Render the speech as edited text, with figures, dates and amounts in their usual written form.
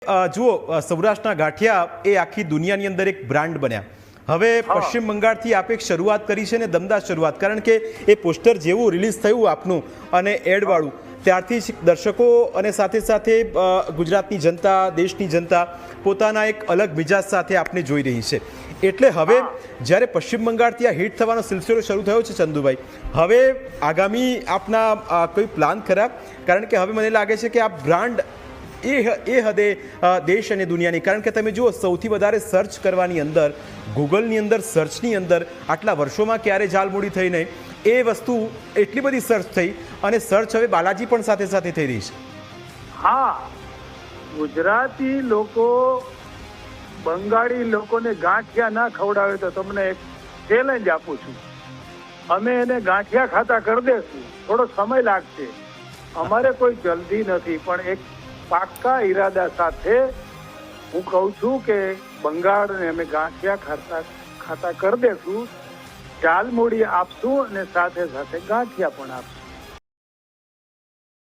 જુઓ, સૌરાષ્ટ્રના ગાંઠિયા એ આખી દુનિયાની અંદર એક બ્રાન્ડ બન્યા। હવે પશ્ચિમ બંગાળથી આપે એક શરૂઆત કરી છે ને દમદાર શરૂઆત, કારણ કે એ પોસ્ટર જેવું રિલીઝ થયું આપનું અને એડવાળું, ત્યારથી જ દર્શકો અને સાથે સાથે ગુજરાતની જનતા, દેશની જનતા પોતાના એક અલગ મિજાજ સાથે આપને જોઈ રહી છે। એટલે હવે જ્યારે પશ્ચિમ બંગાળથી આ હિટ થવાનો સિલસિલો શરૂ થયો છે ચંદુભાઈ, હવે આગામી આપના કોઈ પ્લાન ખરા? કારણ કે હવે મને લાગે છે કે આ બ્રાન્ડ એ હદે દેશ અને દુનિયાની, કારણ કે તમે જુઓ સૌથી વધારે સર્ચ કરવાની અંદર, ગૂગલની અંદર સર્ચની અંદર આટલા વર્ષોમાં ક્યારે જાલમૂડી થઈ નહીં, એ વસ્તુ એટલી બધી સર્ચ થઈ અને સર્ચ હવે બાલાજી પણ સાથે સાથે થઈ રહી છે। હા, ગુજરાતી લોકો બંગાળી લોકોને ગાંઠિયા ના ખવડાવે તો તમને એક ચેલેન્જ આપું છું, અમે એને ગાંઠિયા ખાતા કરી દેશું। થોડો સમય લાગશે, અમારે કોઈ જલ્દી નથી, પણ એક પાક્કા ઈરાદા સાથે હું કહું છું કે બંગાળને અમે ગાંઠિયા ખાતા કરી દેશું, જાલમૂડી આપશું અને સાથે સાથે ગાંઠિયા પણ આપશું।